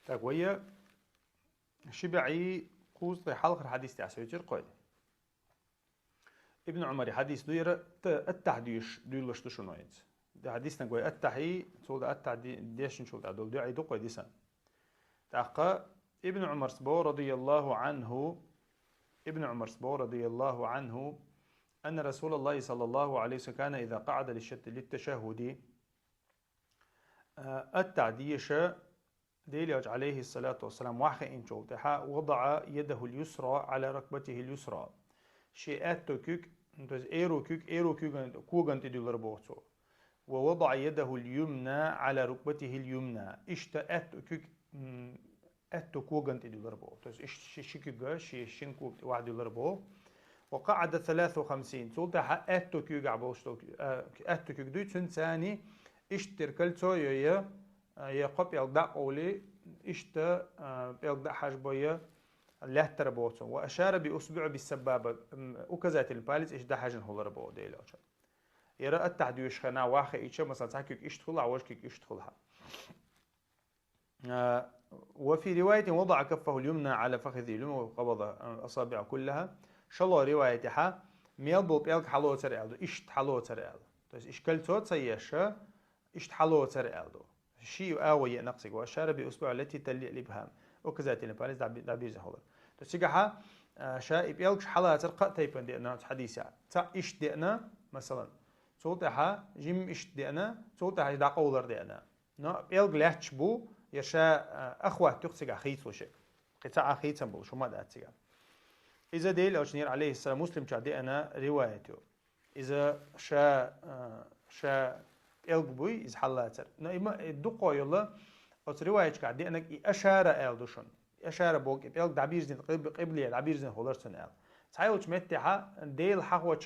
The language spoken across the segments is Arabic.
تقوية شبعي قوس حلقة حديث تعسير قوي ابن عمر حديث دويرة التحديش دويلش شنويت ده حديث نقول التحي تقول التحدي ديش نشوف دول دعي دو قوي ديسان تحقق ابن عمر سبو رضي الله عنه أن رسول الله صلى الله عليه وسلم كان إذا قعد للتشهد التعديش ديليج عليه الصلاة والسلام واحد إنشول تحا وضع يده اليسرى على ركبته اليسرى شيئات توكيك ايرو كيك كوغان تدولر بوتو ووضع يده اليمنى على ركبته اليمنى اشتأت كيك اتو كوغان تدولر بوتو شيكيغا شينكو واحد دولار بو وقعد 53 تقول تحا اتو كيك عبوشتو اتو كيك دوي تنساني اشتركلتو يقب يلدع أولي إشتا يلدع حاجبوية لهتر بوتو وأشار بأصبع بالسبابة وكذات الباليز إش ده حاجن هولر بو ديلا يرى التعديوش خنا واخي إيشا مثلا تحكيك إشتخل عوشكيك إشتخلها وفي رواية وضع كفه اليمنى على فخذه اليمنى وقبض أصابع كلها شالله رواية حا ميلبو بيلك حلو ترعلدو إشت حلو ترعلدو إشكالتو تسيشا إشت حلو ترعلدو شيء آوي نقصك وأشار بأصبع التي تلي الإبهام وكذلك الباليز دعبير زهولر تسيقها شاء بيلكش حلا ترقى تيبن دينا حديثة تا إيش دينا مثلا صوتها جيم إيش دينا صوتها دا قولر دينا نا بيلك لاتش بو يشاء أخوة تقصك أخيت وشك قطع أخيت بو شو ما داتسيقا إذا ديل أوشنير عليه السلام مسلم شا دينا روايته إذا شاء الجبوي إز حلاتر نايما الدقة يلا أترواية كعدي أنك إشارة ألدوشون إشارة بوك إبيلك دعبير زين قبلي دعبير زين خلصتن أل تعالوا متها ديل حقوة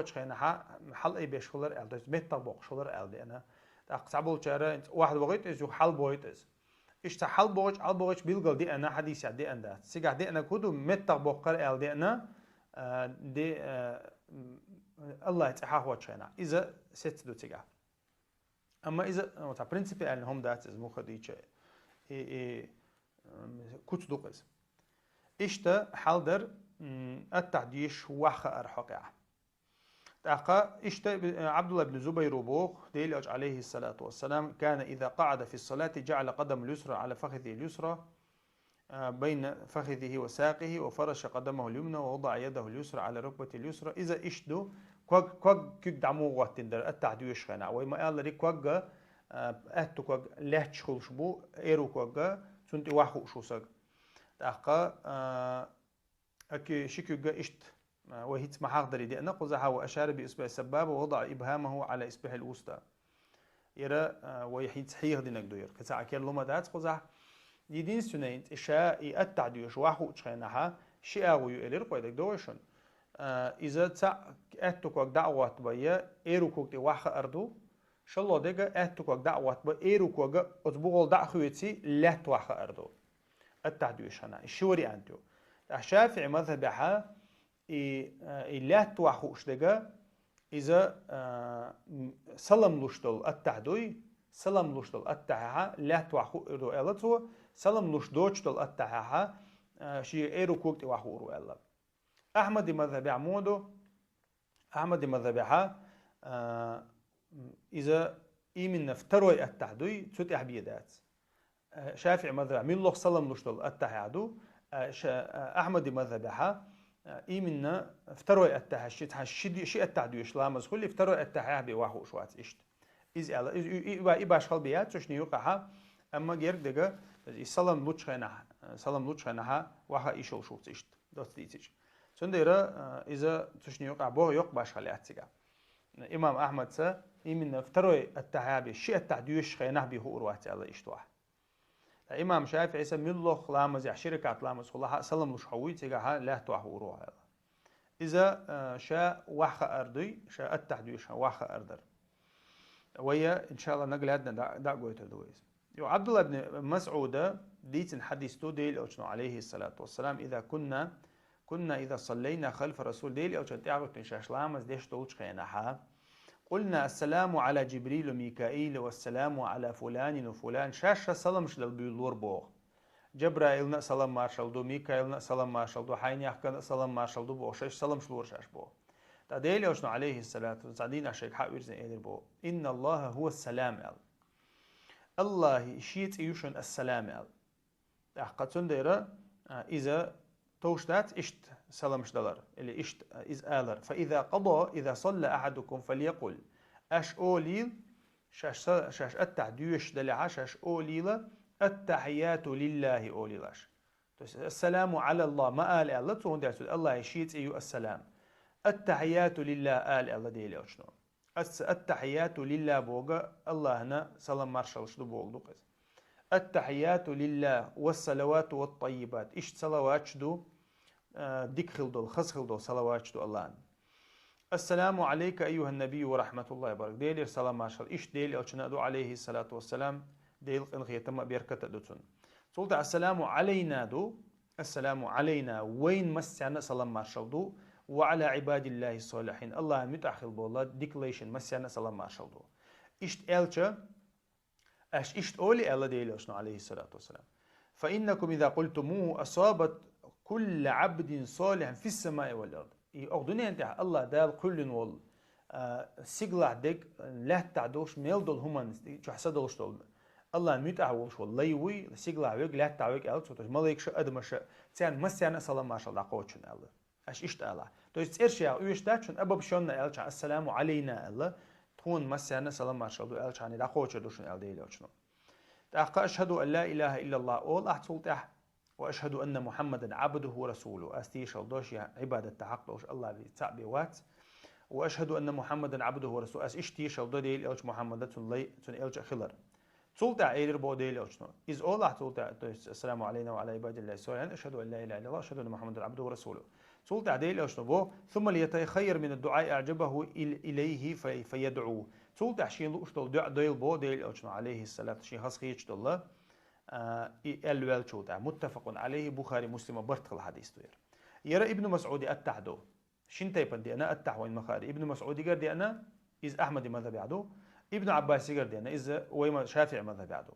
خينها حل أي بيش خلر أل دوس متى بوق خلر أل دي أنا تقصبول شارع واحد وقت إز حل بويت إز إيش تحل بوج بيلقل دي أنا حديث دي أنا سيجع دي أنا كودو متى بوق أل دي أنا دي الله يتحاه وجهنا إذا ست دو تيجا أما إذا تا برينسيبي أن هم دات إز مخديش كوت دوقز إشتا حالدر التعديش وخ أرحقع تاقا إشتا عبد الله بن زبير بوخ ديلج عليه الصلاة والسلام كان إذا قعد في الصلاة جعل قدم اليسرى على فخذه اليسرى بين فخذه وساقه وفرش قدمه اليمنى ووضع يده اليسرى على ركبته اليسرى إذا إشدو كوغ كيك دعمو واتندر التعديوش خنا وما قال لي كوغ أتو كوغ لهش خلشبو إيرو كوغ سنتي واحو شوسق تأقى أكي شكوغ إشت وهيت محاضر دي أنا قزحه وأشار بإصبع السبابة ووضع إبهامه على إصبعه الوسطى يرى ويحيد صحيح دينك دوير كتاع كير لما دات قزح يدين سنين إشاء التعديوش واحو تشخينها شيء ويؤلر قويدك دوشن إذا تا أتوك دعوات بيا إيروكوك دي واحد أردو شلون دقة أتوك دعوات بيا إيروكوك أتبغل دعوتي لا واحد أردو التعديوش هنا الشوري أنتو الشافعي مذهبها لا واحد دقة إذا سلم لشتل التعدوي سلم لشتل التعها لا واحد أردو ألتو سلم لشدوشتل التعها شيء إيروكوك دي واحد أردو ألتو أحمد مذهب عمودو أحمد مذهبها إذا إيمن نفتروي التحدوي تسوت أحبيدات شافعي مذهب من الله سلم لشتل التحدو أحمد مذهبها إيمن نفتروي التحشيت حشدي شيء التحدوي إسلام مسخول يفتروي التحدي بواحد شوات إشت إباش خلبيات شنو يقعها أما غير دقة سلم لطشخنها واحد إيشو شوت إشت دوت ديتش سنديرة إذا تشني يقع بوه يقبع شغلاتك إمام أحمد سا إمن افتروي التحابي شيء التعديوش خينه به أروات الله إشتواه إمام شافعي سا ملو خلامز شركات لامز خلاها سلم لش حوي تيجاها لا تواه أروه الله إذا شاء واخ أرضي شاء التعديوش واخ أردر ويا إن شاء الله نقل هذا دا قويت دويس يو عبد الله بن مسعود ديت حديث تو ديل أوشنو عليه الصلاة والسلام إذا كنا إذا صلينا خلف رسول ديلي أو تنتعرف تنشاش لامز ديش تولش خيناها قلنا السلام على جبريل وميكائيل والسلام على فلان وفلان شاشة سلامش للبيلور بوغ جبرائيل سلام مارشالدو ميكائيل سلام مارشالدو حين يحكى سلام مارشالدو بوغ شاش سلام شلور شاش بوغ تديل وشنو عليه الصلاة والسلام الشيخ حاوير زين إيدر بوغ إن الله هو السلام الله شيت يوشن السلام أحقتون ديرا إذا توشتات إشت سلامش دلار اللي إشت إز آلر فإذا قضى إذا صلى أحدكم فليقل أش أوليل شاش التعديش دلعا شاش أوليل التحيات لله أوليلاش السلام على الله ما قال الله تقول الله يشيت إيو السلام التحيات لله قال الله ديلي أشنو التحيات لله بوغا الله هنا سلام مارشالش دو بوغ دو قز التحيات لله والصلوات والطيبات إيش صلوات شدو ديك خلدو خز خلدو صلوات شدو الله السلام عليك أيها النبي ورحمة الله وبركاته ديل سلام مارشال إيش ديل أشنادو عليه الصلاة والسلام ديل قنخي تم بيركة دوتون سولت السلام علينا دو السلام علينا وين مسعنا سلام مارشال دو وعلى عباد الله الصالحين الله متأخل بالله ديكليشن مسعنا سلام مارشال دو إيش إلشة أش إشت أولي الله ديلي أشنو عليه الصلاة والسلام فإنكم إذا قلتموه أصابت كل عبد صالح في السماء والأرض أغدني أنت الله دال كل وال سيغلا ديك لا تعدوش ميل دول همان شو حسدوش دول الله متعولش والله يوي سيغلا ويك لا تعويك ألت سوتش ملاك شو أدمش تيان مسيانا سلام ما شاء الله قوتشن الله أش إشت الله تو إيرشيا ويشتاتشن أبا بشون ألت السلام علينا الله تكون مسيانا سلام ما شاء الله ألت عني لا قوتش دوشن أل ديلي أشنو تأقى أشهد أن لا إله إلا الله أول أحصلت وأشهد أن محمدا عبده ورسوله أستيش الدوش عبادة تحقق الله بتعبي وات وأشهد أن محمدا عبده ورسوله أشتيش الدوش إلش محمد تنلي تنلج خلر تولت عير بوديل أشنو إذ الله تولت السلام علينا وعلى عباد الله الصالحين أشهد أن لا إله إلا الله أشهد أن محمدا عبده ورسوله تولت عديل أشنو بو ثم ليتخير من الدعاء أعجبه إليه فيدعوه تولت عشين لو أشتول دع ديل بو ديل أشنو عليه الصلاة شين خسخيش الله الوال شوتا متفق عليه بخاري مسلم برتخل حديث توير يرى ابن مسعود التحدو شين تيبن دي أنا التحوين مخاري ابن مسعود قال دي أنا إذ أحمد مذهب عدو ابن عباس قال دي أنا إذ ويما شافعي مذهب عدو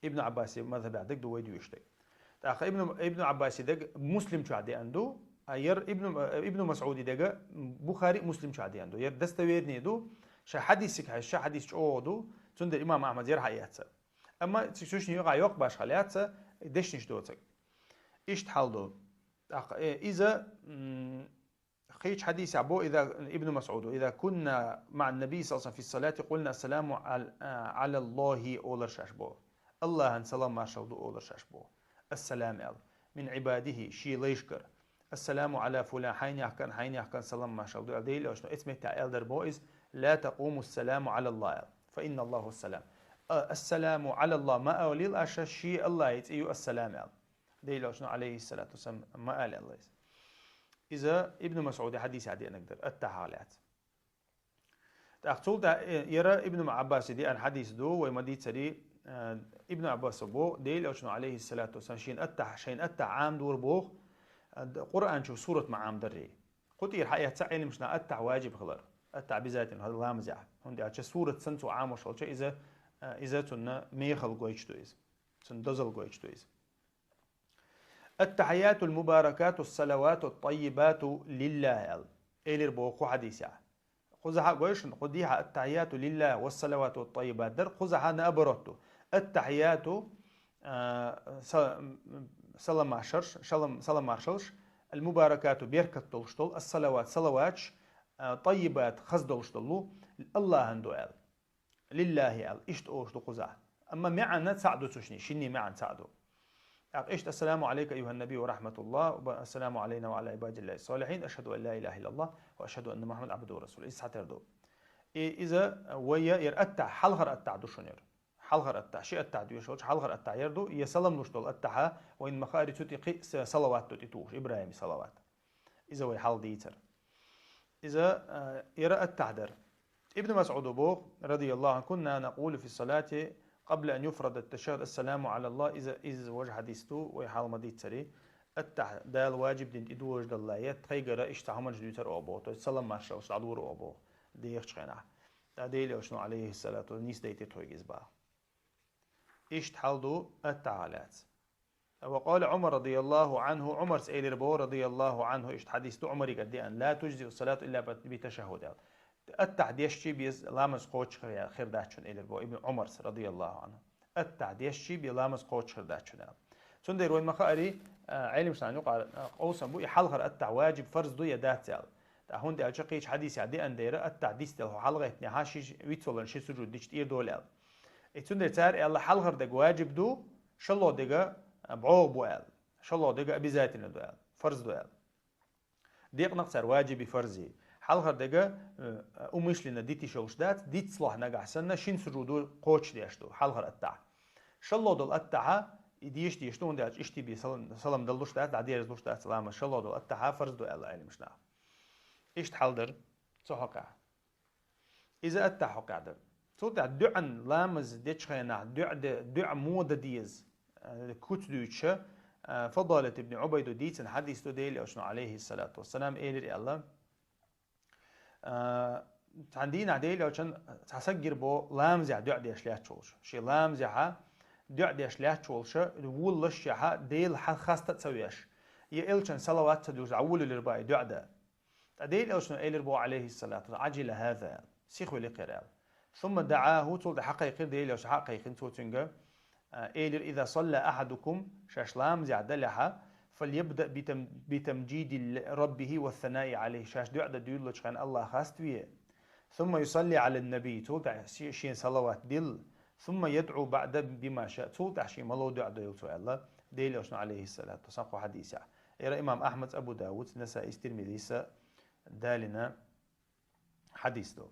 ابن عباس مذهب عدك دو ويدو يشتك تأخر ابن عباس دق مسلم شو عدي عنده ير ابن مسعود دق بخاري مسلم شو عدي عنده ير دستويرني دو شا حديثك هالشا حديث شو دو تند الإمام أحمد ير حياته أما تشوشني يقع يوق باش خلياتها دشنش دوتك إيش تحلدو إذا خيش حديث عبو إذا ابن مسعود إذا كنا مع النبي صلى الله عليه وسلم في الصلاة قلنا السلام على الله أولر شاشبو الله أن سلام ما شودو أولر شاشبو السلام من عباده شي ليشكر السلام على فلان حين يحكن سلام ما شودو أديل أشنو اسمه تعال دربو إز لا تقوم السلام على الله فإن الله السلام السلام على الله ما أوليل أششي الله يتأيو السلام ديلو شنو عليه الصلاة والسلام ما قال الله إذا ابن مسعود حديث عادي نقدر التحالات تأخذ يرى ابن عباس دي أن حديث دو ويمدي تري ابن عباس بو ديلو شنو عليه الصلاة والسلام شين عام دور بوخ قرآن شو سورة معام دري قلت الحقيقة تعلم مشنا واجب خلر بذات هذا لا مزح هندي أشي سورة سنتو عام وشل إذا تنا ميخل قويش تويز تندزل قويش تويز التحيات المباركات الصلوات الطيبات لله إلير بوقو حديثة خذها قويش خذيها التحيات لله والصلوات الطيبات در خذها نأبرتو التحيات سلام مارشلش المباركات بيركة تلشتل الصلوات صلوات طيبات خزدلشتلو الله عنده لله إشت أوش قزع أما معنا تساعدوا تشني شني معنا تساعدوا إشت السلام عليك أيها النبي ورحمة الله السلام علينا وعلى عباد الله الصالحين أشهد أن لا إله إلا الله وأشهد أن محمد عبده ورسوله إيش حتردو إذا ويا يرأتع حلغر أتع دوشنير حلغر أتع شيء أتع دوشوش حلغر أتع يردو يسلم نشتول أتعها وإن مخارج تتقي صلوات تتوش إبراهيم صلوات إذا وي حال ديتر إذا يرى التعدر ابن مسعود بوغ رضي الله عنه كنا نقول في الصلاة قبل أن يفرض التشهد السلام على الله إذا وجه حديثته ويحال مديت سري دال واجب دين إدو وجد الله يتخيقر إشتاهم الجديتر أبوه سلام ما شاء الله عدور أبوه ديخش خينا ديلي وشنو عليه الصلاة والنيس ديتي تويجز با إيش حلدو التعالات وقال عمر رضي الله عنه عمر سئل ربو رضي الله عنه إيش حديث عمر قد أن لا تجزي الصلاة إلا بتشهد التعديشي بيز لامس قوتش خير داتشون إلى ربو ابن عمر رضي الله عنه التعديشي بلامس قوتش خير داتشون سندر وين مخاري علم شان يقال قوسم بو يحلغر التع واجب فرض دو يداتل هون دي أشقيش حديث عدي أن ديره التعديس تلو حلغة نهاشي ويتولن شي سجود ديش تير دولال سندر تار الله حلغر دق واجب دو شلو دقة بعوق بوال شلو دقة بذاتنا دوال فرض دوال ديق نقصر واجب فرضي حلغر دقة أمش لنا ديتي شوشدات ديت صلاح نجح سنة شين سجودو قوتش ديشتو حلغر التع شلو دول التع يديش ديشتون داش اشتي بي سلام دلوش دات عدير دلوش دات سلامة شلو دول التع فرض دو الله علم مشنا إيش تحلدر صحقع إذا التع قعدر صوت دعن لامز ديش خينا دع مودة ديز كوت دوتشة فضلت ابن عبيد ديتن حديث ديلي أشنو عليه الصلاة والسلام إيلر الله عندنا ديلي عشان تسجر بو لامزع دع ديش لا تشولش شي لامزعها دع ديش لا تشولش ولش يها ديل خاصة تسويش يلشن صلوات تدوز عول الرباعي دع ده ديل أشنو إيلر بو عليه الصلاة عجل هذا سيخو لقرال ثم دعاه تولد حقيقي ديلي أش حقيقي توتنجا إيلر إذا صلى أحدكم شاشلام زعدلها فليبدأ بتمجيد ربه والثناء عليه شاش دعدة ديول كان الله خاستويه ثم يصلي على النبي تولد شين صلوات دل ثم يدعو بعد بما شاء تولد شين ملو دعدة يلتو الله ديل أشنا عليه الصلاة والسلام حديثة إلى إمام أحمد أبو داود نسائي الترمذي دالنا حديث دو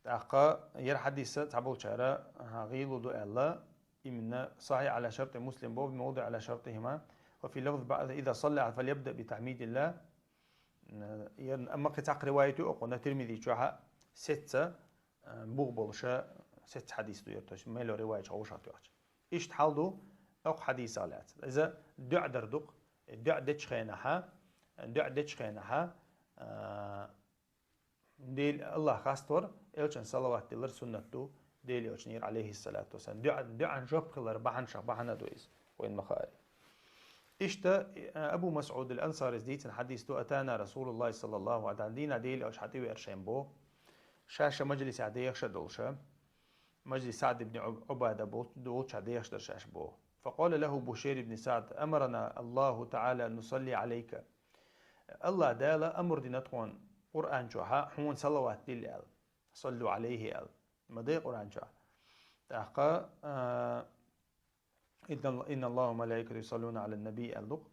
تأقى ير حديثة تعبول شعر غيلو دو الله إمنا صحيح على شرط مسلم بوب موضع على شرطهما وفي لفظ بعد إذا صلى فليبدأ بتحميد الله أما قطع روايته أقول ترمذي شوها ستة بوغبولشة ست حديث دو يرتوش ميلو رواية شوشات يوش إيش تحلدو أق حديث علات إذا دع دردق دع دتش خينها ديل الله خاستور إلشان صلوات دلر سنتو ديل يوشنير عليه الصلاة والسلام دع جب خلر بحنا دويس وين مخاري إشتا أبو مسعود الأنصار زديت حديث دو أتانا رسول الله صلى الله عليه وسلم دينا ديل أوش حتيو إرشين بو شاشة مجلس عديخ شدولشا مجلس سعد بن عبادة بو دولش عديخ شدرشاش بو فقال له بشير بن سعد أمرنا الله تعالى أن نصلي عليك الله دالا أمر دينتون قرآن جوها حون صلوات ديل صلوا عليه مضي قرآن جوها تحقى إن الله وملائكته يصلون على النبي اللق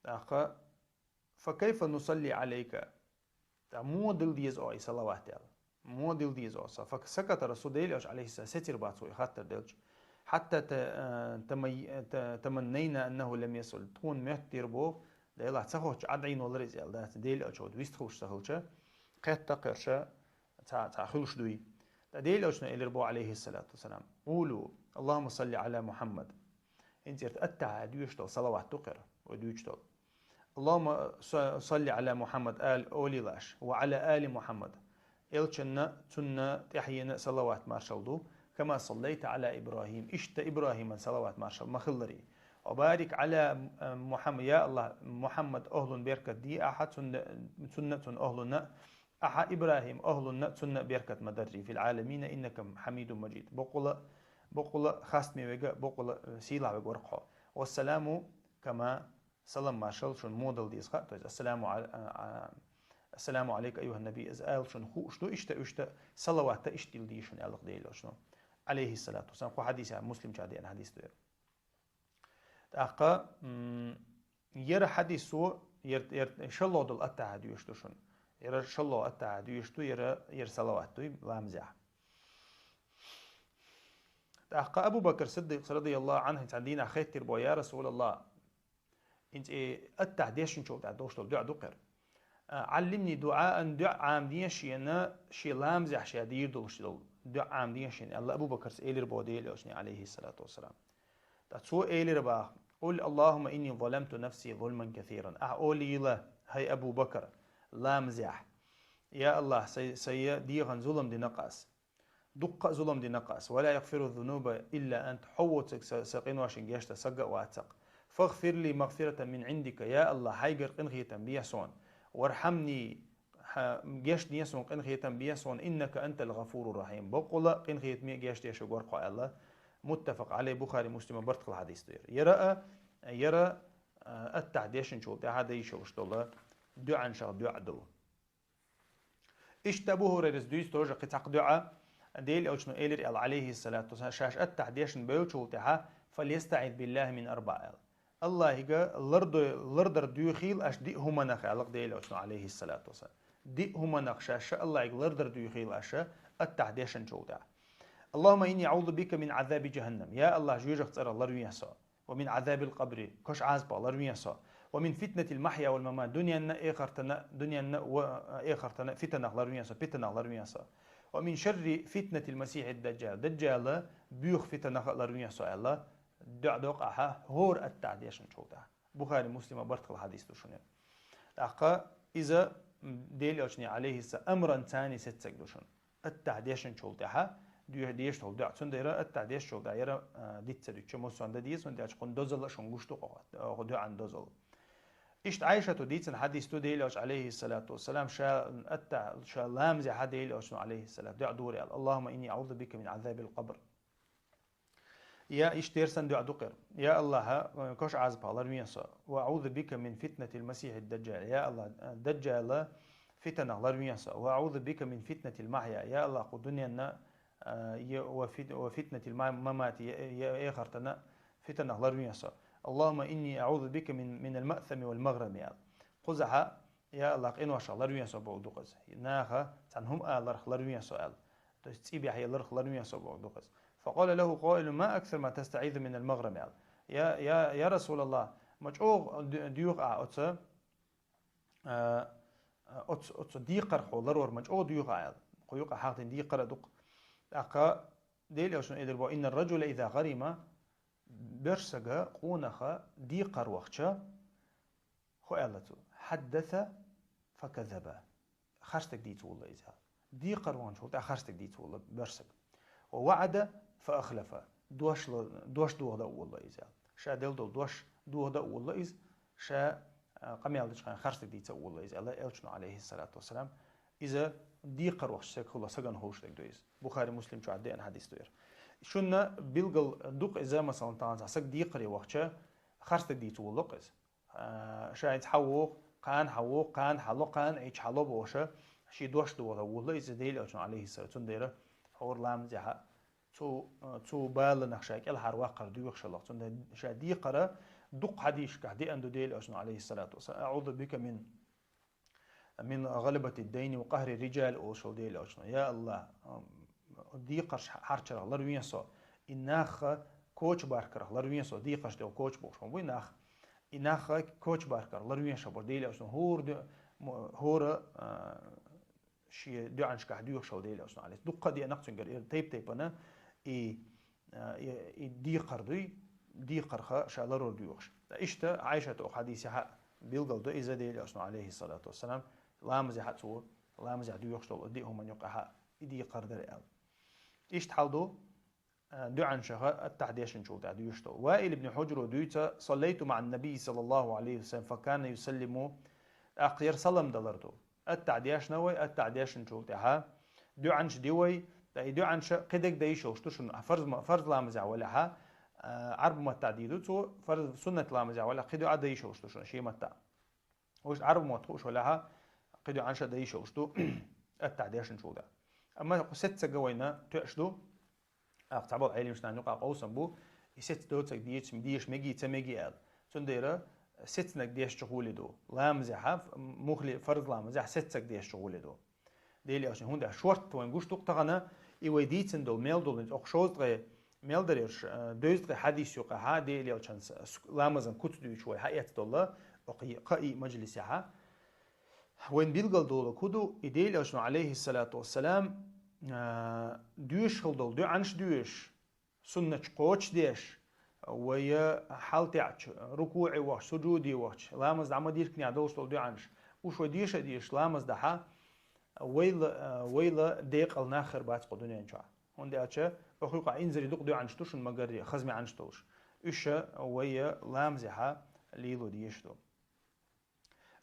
تحقى فكيف نصلي عليك موديل ديز أو صلوات موديل ديز أو فسكت رسول الله عليه السلام ستر باتو خاطر دلج حتى تمنينا أنه لم يصل تكون مهتر بو ديلا تسخوش عدعين والرز يالدات ديل أشود ويستخوش تخلشة قد تقرشة تأخلش دوي ديل أشنا إلربو عليه الصلاة والسلام قولوا اللهم صل على محمد انت ارتأتع ديوشتل صلوات تقر وديوشتل اللهم صل على محمد آل أولي لاش وعلى آل محمد إلشنا تنا تحيينا صلوات مارشلدو كما صليت على إبراهيم إشت إبراهيم صلوات مارشل مخلري وبارك على محمد يا الله محمد أهل بركة دي أحد سنة أهلنا أحد إبراهيم أهلنا سنة بركة مدري في العالمين إنك حميد مجيد بقول خاصمي وجا بقول سيلا وجورقه والسلام كما سلام مارشل شون موديل ديس خا السلام عليك أيها النبي إزال شون هو شنو إشتا صلوات إشتيل دي شون يالق ديلو شنو عليه الصلاة والسلام خو حديث مسلم جادي أنا حديث ده أقا يرى حديثه ير شلو دل أتعاد يشتوشون يرى شلو أتعاد يشتو يرى صلوات لامزح أقا أبو بكر الصديق رضي الله عنه تعدينا خير تربو يا رسول الله أنت أتعديش نشوف تعدوش دل دع دقر علمني دعاء دع عامدين شينا شي لامزح شي دير دل دع عامدين شينا الله أبو بكر سئل ربودي لأشني عليه الصلاة والسلام تسوء إلي رباه قل اللهم إني ظلمت نفسي ظلما كثيرا أقول له هاي أبو بكر لا مزح يا الله سي ديغن ظلم دي نقاس دق ظلم دي نقاس ولا يغفر الذنوب إلا أنت حوتك سقين واشن جيشتا سقا واتق فاغفر لي مغفرة من عندك يا الله حيقر قنغي تنبيه سون وارحمني جيش نيسون قنغي تنبيه سون إنك أنت الغفور الرحيم بقول قنغي تمي جيش ديشو غرقا الله متفق عليه بخاري مسلم برتقل الحديث دير يرى التعديشن شو هذا يشوف شتولا دعاء شغل دعاء دو اشتبوه ريرس دويس توجه قطع دعاء ديل اوشنو ايلر عليه الصلاة والسلام شاش التعديشن بيوشول تها فليستعذ بالله من أربع الله يجا لردر ديوخيل اش دي هما نخالق ديل اوشنو عليه الصلاة والسلام دي هما نخشاش الله يجا لردر ديوخيل اش التعديشن شو تها اللهم إني أعوذ بك من عذاب جهنم يا الله جوجك ترى الله رميسا ومن عذاب القبر كش عذاب الله رميسا ومن فتنة المحيا والممات دنيا آخرتنا فتنة الله رميسا فتنة الله رميسا ومن شر فتنة المسيح الدجال دجال بيوخ فتنة الله رميسا الله دعوق أها هور التعديشن شوتا بخاري مسلم برتق الحديث دوشنين أقا إذا ديل أجني عليه أمرا ثاني ستسك دوشن التعديشن شوتا ديش تول دعت سنديرة التعديش شو دايرة ديت سدي كم سوند ديس سند ديش كون دوزل شنقوش تو دع عن دوزل إيش عايشة ديت الحديث تو ديلوش عليه الصلاة والسلام شا لامز حديلوش عليه السلام دع دوري اللهم إني أعوذ بك من عذاب القبر يا إيش تيرسن دع دقر يا الله كوش عزب الله رميسا وأعوذ بك من فتنة المسيح الدجال يا الله الدجال فتنة الله رميسا وأعوذ بك من فتنة المحيا يا الله قدنيا وفتنة الممات يا آخرتنا فتنة الله رميسا اللهم إني أعوذ بك من المأثم والمغرم يا قزها يا الله إن وش الله رميسا بعد قز ناخا تنهم الله الله رميسا تستيبي حي الله الله رميسا بعد قز فقال له قائل ما أكثر ما تستعيذ من المغرم يا رسول الله مجوغ ديوق أتس ديقر حولر ورمجوغ ديوق قيوق حاط ديقر دق أقا ديل أوشن إدربو إن الرجل إذا غرم برسجا قونخا ديقر وقتشا خؤالته حدث فكذب خرستك ديت والله إذا ديقر وانشوت خرستك ديت والله برسج ووعد فأخلف دوش دوغدا والله إذا شا دل دوش دوغدا والله إذا شا قميال دشخان خرستك ديت والله إذا الله أوشن عليه الصلاة والسلام إذا ديقر وقت سك خلا سجن هوش لك دويز بخاري مسلم شو عدي أنا حديث دوير شونا بيلقل دوق إذا مثلا تانز سك ديقر وقتها خرست ديت ولقز شايد حوق كان حلق كان إيش حلو بوشة شي دوش دوغا والله إذا ديل أجن عليه الصلاة والسلام هور لام زها تو بال نخشاك الحر واقر دوغ شلق تون شا ديقر دوق حديش كهدي أندو ديل أجن عليه الصلاة والسلام أعوذ بك من غلبة الدين وقهر الرجال أوشل ديل أجن يا الله ديقرش حرشر الله روينسو إناخ كوتش باركر الله روينسو ديقرش ديل كوتش بوش مو إناخ كوتش باركر الله روينسو برديل أجن هور شيء دو عنش كهديو شو ديل أجن عليه دقة دي نقصن تيب أنا ديقر ديقر خا شالرو ديوش إشتا عايشة أو حديثها بيلقل دو إذا ديل أجن عليه الصلاة والسلام لامز حتو لامز ديوش دول ديهم من يقها ديقر دريال إيش تحلدو دو عن شهر التحديش نشوف ديوشتو وائل بن حجر وديوتا صليت مع النبي صلى الله عليه وسلم فكان يسلم أقير سلم دلرتو التعديش نوي التعديش نشوف دو عنش ديوي دو عنش قدك ديشو شتوشن فرض لامزع ولا ها عرب ما تعديدو تو فرض سنة لامزع ولا قدو عديشو شتوشن شيء متى وش عرب ما تخوش ولا ها قدو عنش ديشو شتو التعديش نشوف أما ست سجوينا تأشدو أقطعوا عيلي مش نعنقع قوسم بو يست دوتك ديش مجي تمجي آل تنديرة ست نك ديش شغولي دو لامزح مخلي فرض لامزح ست سك ديش شغولي دو ديلي عشان هون ده شورت وين جوش تقطعنا يوديتن دول ميل دول أخشوز غي ميل دريش دوز غي حديث يقع ها ديلي عشان لامزن كت دو شوي حقيقة دول قائي مجلسها وين بيلقل دول كودو إديلي عشان عليه الصلاة والسلام دوش خلدل دو عنش دوش سنة قوش ديش ويا حالتي ركوعي وش سجودي وش لامز دعما ديركني عدوش دو عنش وشو ديش لامز دحا ويلا ديق الناخر بات قدوني انشا هندي اتش اخوقا انزري دوق دو عنشتوش المقري خزمي عنشتوش ايش ويا لامزحه ليلو ديشتو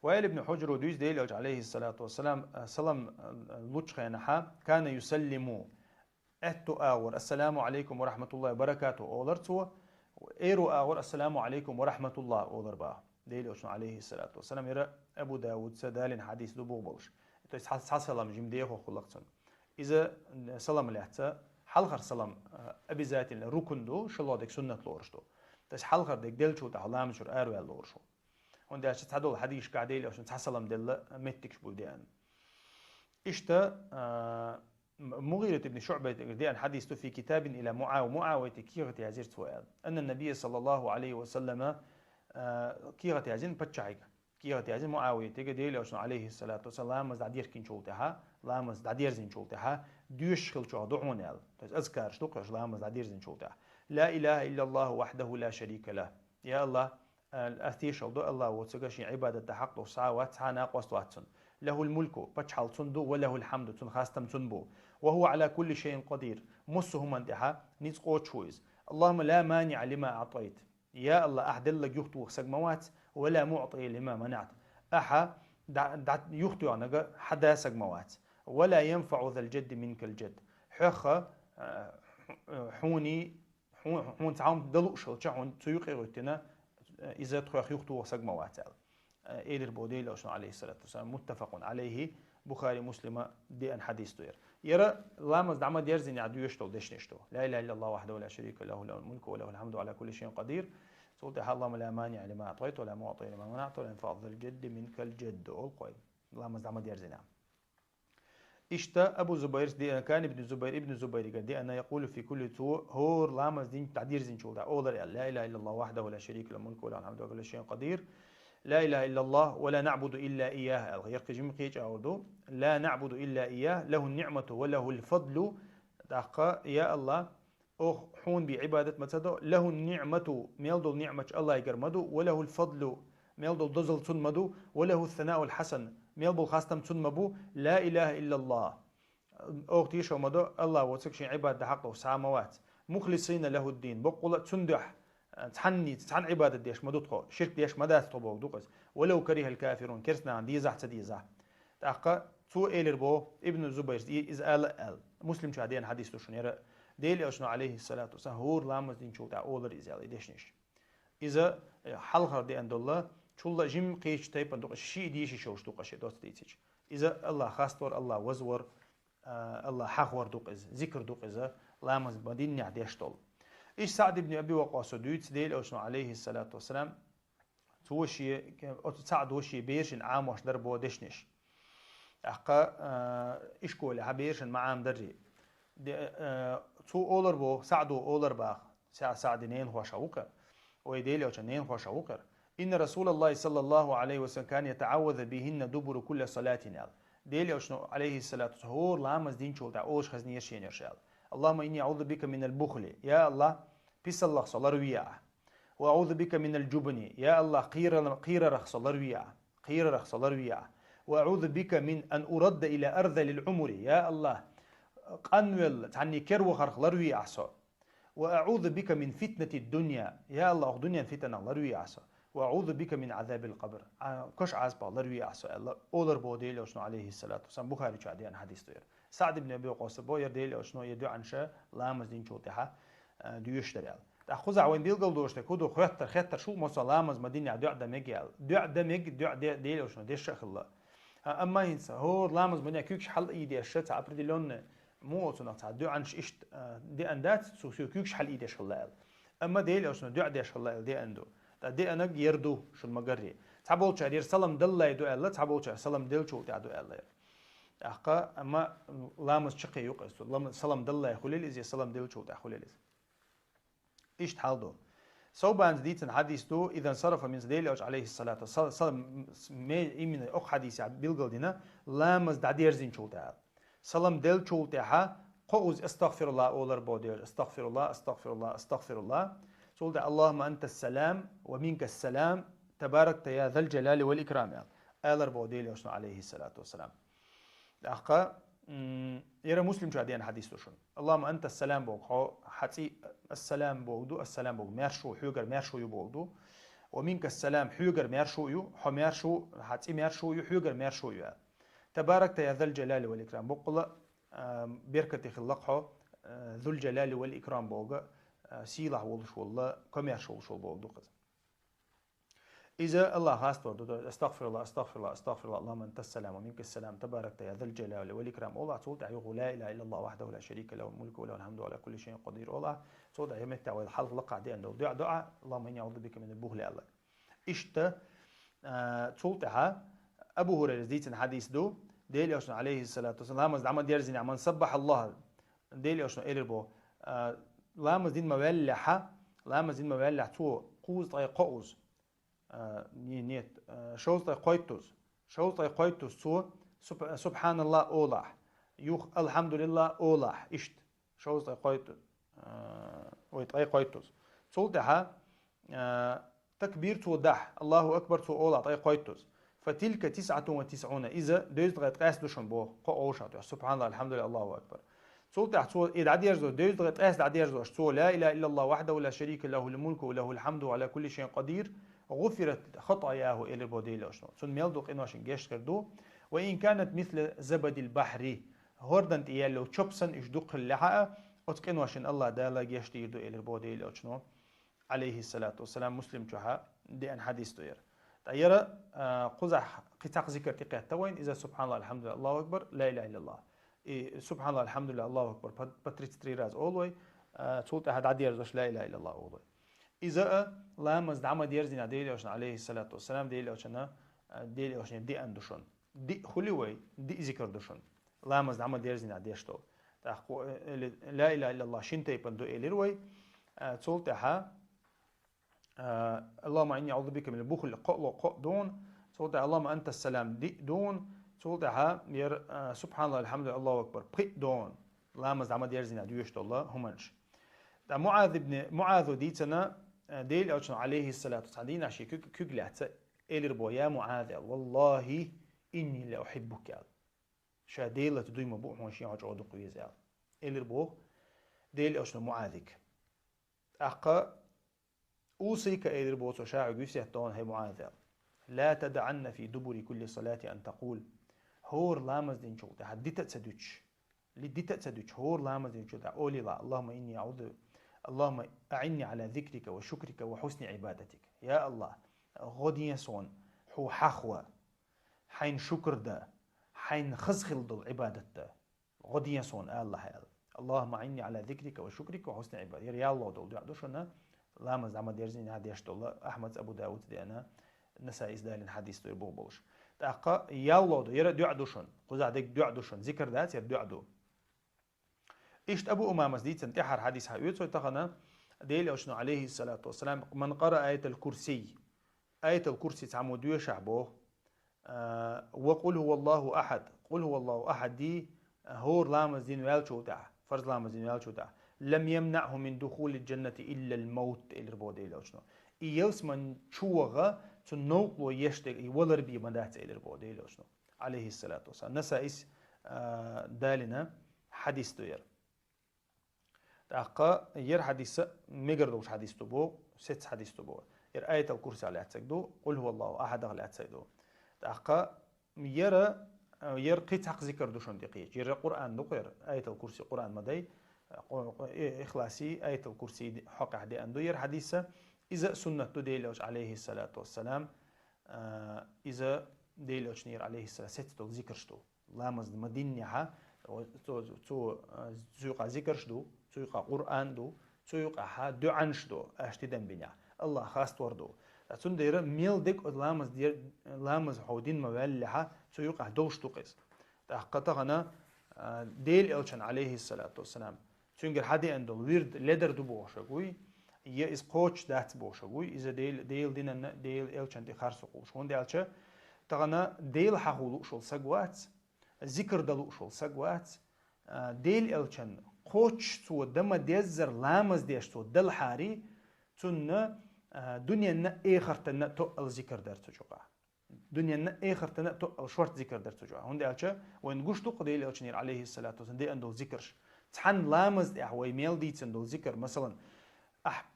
وائل بن حجر ودويس ديل عليه الصلاة والسلام سلام لوتشخينها كان يسلم اتو اور السلام عليكم ورحمة الله وبركاته اولرتو ايرو اور السلام عليكم ورحمة الله اولربا ديل عليه الصلاة والسلام يرى ابو داود سدال حديث دبو بولش تو سلام جمديه خلقتن اذا سلام لحتا حلخر سلام ابي ذات الركن دو شلودك سنة لورشتو تس حلخر ديك دلشو تحلام شر ارو لورشو وندي عشان تعدل حديث قاعدين عشان تحصلهم دل متكش بوديان إشتا مغيرة بن شعبة ديان حديث في كتاب إلى معاوية كيغة يعزير سؤال أن النبي صلى الله عليه وسلم كيغة يعزين بتشعيك كيغة يعزين معاوية تيجي عشان عليه الصلاة والسلام مزدعير كين شولتها لا مزدعير زين شولتها ديوش خل شو دعونال أذكر شتوقش لا مزدعير زين شولتها لا إله إلا الله وحده لا شريك له يا الله الأثيش الله وتسقشي عبادة حق وساوات ناقص واتن له الملك بتشحل تندو وله الحمد تنخاستم تنبو وهو على كل شيء قدير مسه منتحى نيسقو تشويز اللهم لا مانع لما أعطيت يا الله أحدل لك يخطو سقموات ولا معطي لما منعت أحا يخطو عنك حدا سقموات ولا ينفع ذا الجد منك الجد حخ حوني حون تعاون دلو شلتش حون تيوقي روتنا إذا تخيخ يخطو سقموات إيلر بوديل أشنا عليه الصلاة والسلام متفق عليه بخاري مسلم دي أن حديث توير يرى لامز دعما ديرزين يعدو يشتو دشنشتو لا إله إلا الله وحده لا شريك له له الملك وله الحمد على كل شيء قدير سولت اللهم لا مانع لما أعطيت ولا معطي لما منعت ولا ينفع ذا الجد منك الجد ألقي لامز دعما ديرزين إشتا أبو زبير دي كان ابن زبير قال دي أنا يقول في كل تو هور لامز دين تعدير زين شو أولر لا إله إلا الله وحده لا شريك له الملك وله الحمد على كل شيء قدير لا إله إلا الله ولا نعبد إلا إياه الغير كجيم قيج أودو لا نعبد إلا إياه له النعمة وله الفضل دقا يا الله أخ حون بعبادة متدو له النعمة ميلدو نعمة الله يقرمدو وله الفضل ميلدو دزل تنمدو وله الثناء الحسن ميلبو خاستم تنمبو لا إله إلا الله أخ تيشو مدو الله وتسكشين عبادة حقه ساموات مخلصين له الدين بقول تندح تحن عبادة ديش مدوتخو شرك ديش مدات طبوك دوقس ولو كره الكافرون كرسنا عن ديزح تديزح تأقى تو إيلر بو ابن الزبير إز آل مسلم شادين حديث تشنير ديلي أشنا عليه الصلاة والسلام هور لامز دين شو تاع أولر إزالي ديشنش إذا حلقة دي عند الله شو الله جيم قيش تايبان دوقش شي ديشي شوش دوقش دوست ديتش إذا الله خاستور الله وزور الله حخور دوقز ذكر دوقز لامز بدين نعديش طول إيش سعد بن أبي وقاص دويت ديل أشنا عليه الصلاة والسلام توشي سعد وشي بيرشن عام واش دربو دشنش أحقا إيش كول عبيرشن معام دري تو أولر بو سعدو أولر باخ سعد نين هو شوكر ويديل أشنا نين هو شوكر إن رسول الله صلى الله عليه وسلم كان يتعوذ بهن دبر كل صلاة نال ديل أشنا عليه الصلاة والسلام هو لامز دين شول تعوش خزنير شينير شال اللهم إني أعوذ بك من البخل يا الله بس الله صلى رويا وأعوذ بك من الجبن يا الله قير رخ صلى رويا قير رخ صلى رويا وأعوذ بك من أن أرد إلى أرذل العمر يا الله قنول تعني كرو خرخ لروي عصا وأعوذ بك من فتنة الدنيا يا الله دنيا فتنة لروي عصا وأعوذ بك من عذاب القبر كش عزبا لروي عصا الله أولر بوديل وشنو عليه الصلاة والسلام بخاري شاديان حديث توير سعد بن أبي وقاص بوير ديل وشنو يدعو عن شيء لامز دين شوتها ديوشتريال تأخذ عوين ديل قلدوش تكودو خطر شو مصا لامز مدينة دع دمجيال دع ديل وشنو ديش الله أما ينسى هو لامز مدينة كيكش حل إيدي الشت عبر ديلون مو أصلا تعدو عنش إيش دي أندات سوسيو كيكش حل إيدي شلال أما ديل وشنو دع ديش شلال دي أندو دي أنا يردو شو المجري تعبول شعير سلام دل يدو الله تعبول شعير سلام دل شو تعدو الله أحقا أما لامز شقي يقص لامز سلام دل يخليل إزي سلام دل شو تخليل إيش تحالدو صوبان ديتن حديث دو إذا انصرف من زديل أوج عليه الصلاة والسلام من أخ حديث بيلقل دينا لامز دعدير زين شو تعال سلام دل شو تعها قوز استغفر الله أولر بودير استغفر الله استغفر الله استغفر الله سولت اللهم أنت السلام ومنك السلام تباركت يا ذا الجلال والإكرام أولر بودير عليه الصلاة والسلام أخا يرى مسلم شو عديان حديث توشون اللهم أنت السلام بوك حتي السلام بوغدو السلام بوغ ميرشو حيوغر ميرشو يبوغدو ومنك السلام حيوغر ميرشو يو حو ميرشو حتي ميرشو يو حيوغر ميرشو يو تبارك يا ذا الجلال والإكرام بقول بركة خلقه ذو الجلال والإكرام بوغ سيلح والش والله كميرشو شو بوغدو قز إذا الله خاص تورد استغفر الله استغفر الله استغفر الله اللهم أنت السلام ومنك السلام تبارك يا ذا الجلال والإكرام الله صوت يقول لا إله إلا الله وحده لا شريك له الملك وله الحمد على كل شيء قدير الله صوت يمتع والحلق لقع دي عنده دعاء اللهم إني أعوذ بك من البخل الله إشت صوتها أبو هريرة ديتن حديث دو ديل أشن عليه الصلاة والسلام لامز دعما ديرزين عمان صبح الله ديل أشن إيربو لامز دين مولحة لامز دين مولح تو قوز طي قوز نيت شوز طي قويتوز تو سبحان الله أولاح يوخ الحمد لله أولاح إشت شوز طي قويتوز ويطي قويتوز صوتها تكبير تو دح الله أكبر تو أولا طي قويتوز فتلك 99 إذا دوز غير قاس دوشن بو قوشات سبحان الله الحمد لله الله أكبر صوت تحت إذا عدي يرزو دوز غير قاس عدي يرزو شو لا إله إلا الله وحده لا شريك له الملك وله الحمد على كل شيء قدير غفرت خطاياه إلى البوديل أشنو سن ميلدوق إنواشن جيش كردو وإن كانت مثل زبد البحر هردن تيالو تشوبسن إش دق اللحاء أتقنواشن الله دالا جيش تيردو إلى البوديل أشنو عليه الصلاة والسلام مسلم جها دي أن حديث تير تيرى قزح قطع ذكر تقيا توين إذا سبحان الله الحمد لله الله أكبر لا إله إلا الله سبحان الله الحمد لله الله أكبر باتريت تريراز أولوي تقول هاد عدي يرزوش لا إله إلا الله أولوي إذا لامز دعم ديرزين عديلي وشن عليه الصلاة والسلام ديلي وشن دي أندوشن دي خلوي دي ذكر دوشن لامز دعم ديرزين عديشتو لا إله إلا الله شنتي بندو إليروي تقول تها اللهم إني أعوذ بك من البخل دون تقول اللهم أنت السلام دي دون تقول ير سبحان الله الحمد لله الله أكبر بقي دون لامز دعم ديرزين عديشتو الله همنش معاذ ديتنا ديل أوشن عليه الصلاة والسلام عشي كجلات إلربو يا معاذ والله إني لا أحبك شاديلة تدوي مبوح وشي عجود قويزال إلربو ديل أوشن معاذك أقا أوصيك إلربو تشاع جوسيتون هي معاذ لا تدعن في دبر كل صلاة أن تقول هور لامز دين شو تحديت تسدوش لديت تسدوش هور لامز دين شو أولي لا اللهم إني أعوذ اللهم أعني على ذكرك وشكرك وحسن عبادتك يا الله غدي يسون حو حخوة حين شكر ده حين خزخل دل عبادة ده غدي يسون الله يا اللهم أعني على ذكرك وشكرك وحسن عبادتك يا الله دول دوشنا لامز دعما ديرزين هاديش دول أحمد أبو داود دي أنا نسائي دالين حديث دو يبوه بولش تأقى يا الله دو يرى دعا دوشن قزع ديك دعا دوشن ذكر دات ير دعا دو إشت أبو أمامة دي تنتحر حديث حيوت ويتخنا ديل أشنو عليه الصلاة والسلام من قرأ آية الكرسي تعمو ديو شعبه وقل هو الله أحد قل هو الله أحد دي هور لامز دين والشو تاع فرض لامز دين والشو تاع لم يمنعه من دخول الجنة إلا الموت الربو ديل أشنو إيوس من شوغا تنوق ويشتغ يولر بي مدات الربو ديل أشنو عليه الصلاة والسلام نسائس دالنا حديث دوير تأقى ير حديث ميجردوش حديث تبو ست حديث تبو ير آية الكرسي على أتسجدو قل هو الله أحد على أتسجدو تأقى ير قطع ذكر دوشون دقيق ير قرآن دقير آية الكرسي قرآن مدي إخلاصي آية الكرسي حق حدي أندو ير حديث إذا سنة ديلوش عليه الصلاة والسلام إذا ديلوش نير عليه الصلاة ست ذكر شتو لامز مدينها تو زيقا ذكر شدو سويقا قرآن دو سويقا ها دعنش دو اشتدن بنيا الله خاص توردو تون دير ميل ديك لامز دير لامز حودين مولحة سويقا دوش توقيس تحققنا ديل إلشان عليه الصلاة والسلام تونجر حدي اندو ويرد لدر دو بوشاقوي يا إس قوش دات بوشاقوي إذا ديل دينا ديل إلشان دي خارسو قوش هون ديالشا تغنا ديل حقولو شول ساقوات ذكر دلو شول ساقوات ديل إلشان قوش تو دم ديزر لامز ديش تو دل حاري تون دنيا نا إخر تنا تو الذكر در تجوقا دنيا آخر تنا شورت ذكر درت جوا هون دالشة وين قش تقضي إلى أشنير عليه الصلاة والسلام دي عندو ذكرش تحن لامز دي هو يميل دي عندو ذكر مثلا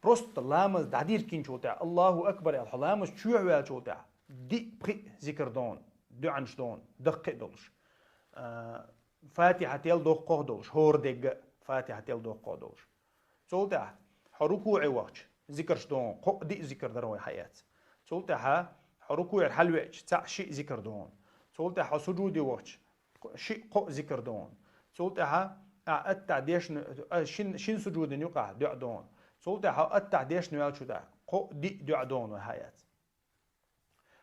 بروست لامز دعدير كين شو تاع الله أكبر يا لامز شو عوال شو تاع دي بقي ذكر دون دو عنش دون دقق دولش فاتحة يل دقق دولش هور دق فاتحة يل دقق دولش شو تاع حركوع وقت ذكرش دون قق دي ذكر دروي حياة شو تاع حركوع الحلوة تاع شيء ذكر دون شو تاع سجودي وقت شيء قق ذكر دون شو تاع التعديش شين سجود يقع دع دون سولتا التعديش نوال شو ده قو دي دع دون وحياة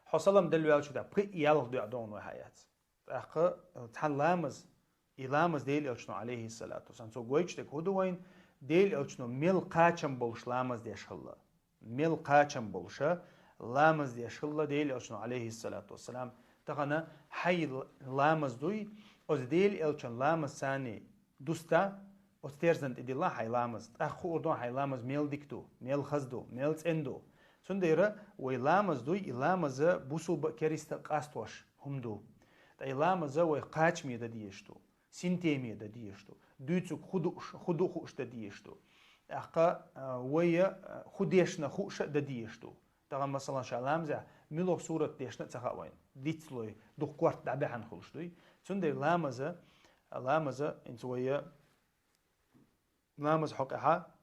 حصلهم دلوال شو ده بقي يال دع دون وحياة أخ تحن لامز يلامز ديل إلشنو عليه الصلاة والسلام سو قويش تك هدوين ديل إلشنو ميل قاچم بولش لامز ديش خلا ميل قاچم بولش لامز ديش خلا ديل إلشنو عليه الصلاة والسلام تغنى حي لامز دوي أز ديل إلشن لامز ثاني دوستا أستيرزند إدي الله حيلامز أخو أردون حيلامز ميل ديكتو ميل خزدو ميل تندو سنديرة ويلامز دوي يلامز بوسو بكريست قاستوش همدو يلامز ويقاچ ميدا ديشتو سنتي ميدا ديشتو دوتسو خدو خوش دا ديشتو أخا ويا خديشنا خوش دا ديشتو تغم مثلا شالامزة ميلو صورة ديشنا تخاوين ديتسلوي دو قوارت دعبحان خلشتوي سندير لامز انتويا لامز حقها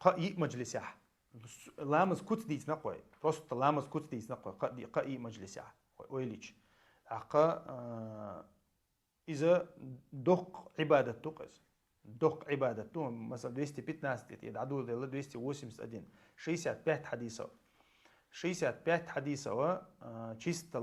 قائي مجلس يح لامز كوت ديس نقوي رست لامز كوت ديس نقوي قائي مجلس يح ويليش عقا إذا دق عبادة تقز دق عبادة تو مثلا 215 يدعدو دل 280 65 حديثة 65 حديثة چيست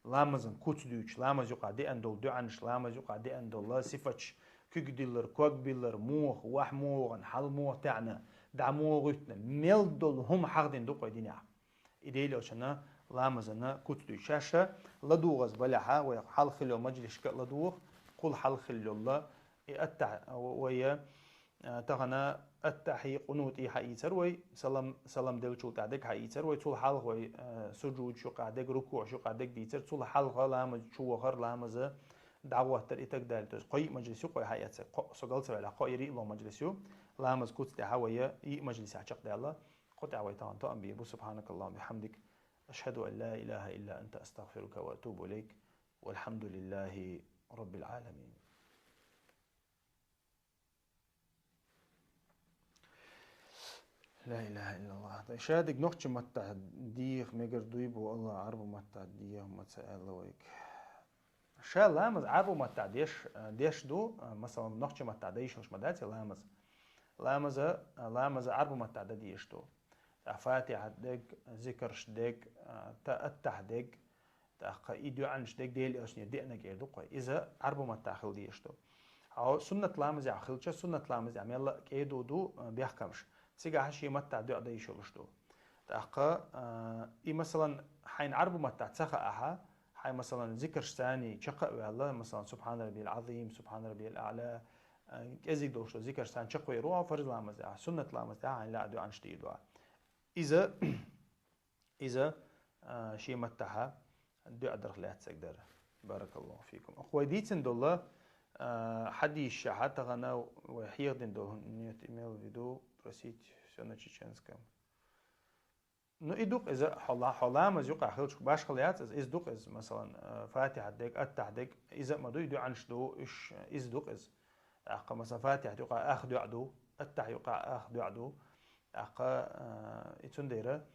لامزن كوت دوش لامز يقع دي اندول دو عنش لامز يقع دي اندول لا صفتش كوكديلر كوكبيلر موخ وحموغن حلموغ تاعنا دعموغتنا ميلدول هم حقدين دوق دينيا إديلو شنا لامزنا كتدو شاشة لدوغز بلحا وحال خلو مجلس لدوغ قل حال خلو الله ويا تغنى التحي قنوت إي حقيتر وي سلام دل شو تعدك حقيتر وي طول حال وي سجود شو قعدك ركوع شو قعدك ديتر طول حال لامز شو غر لامز دعوة تريتك دالتوس قوي مجلسيو قوي حياتك سقلت على قوي ري لو مجلسيو لامز كوت دعوية اي مجلس عشق دالله قط عويتان تو أنبي سبحانك اللهم بحمدك أشهد أن لا إله إلا أنت أستغفرك وأتوب إليك والحمد لله رب العالمين. لا إله إلا الله. شادق نقش متى ديخ مجر دويب والله عرب متى ديه متسأل ويك. شا لامز عربو متى ديش دو مثلا نقش متى ديش مش مداتي لامز عربو متى ديش دو. فاتحة دق ذكرش دق تأتح دق تأقيدو عنش دق ديلي أشني دقنا جيدو قوي إذا عربو متى خل ديش دو. أو سنة لامز يعخلش سنة لامز يعمل يلا كيدو دو بيحكمش. سيجا هشي متى دو عدي شلشتو تأقى إي مثلا حين عربو متى تسخى أها حين مثلا ذكرش ثاني شقق والله مثلا سبحان ربي العظيم سبحان ربي الأعلى كذي دوشو ذكرش ثاني شقق يروح فرض لامز سنة لامز حين لا دو عنش تيدو إذا شيء متى دو أدرخ لا تسقدر بارك الله فيكم أخوي ديتن دولا حديش حتى غنا وحير دين دو نيت إيميل فيديو просить все на чеченском. Ну и дух из حلام از يقع خلش باش خليات از دوق از مثلا فاتحة ديك التحديك إذا ما دو يدو عنش دو إيش إز دوق از أقا مثلا فاتحة يقع أخ دو عدو التح يقع أخ دو عدو أقا يتون ديرة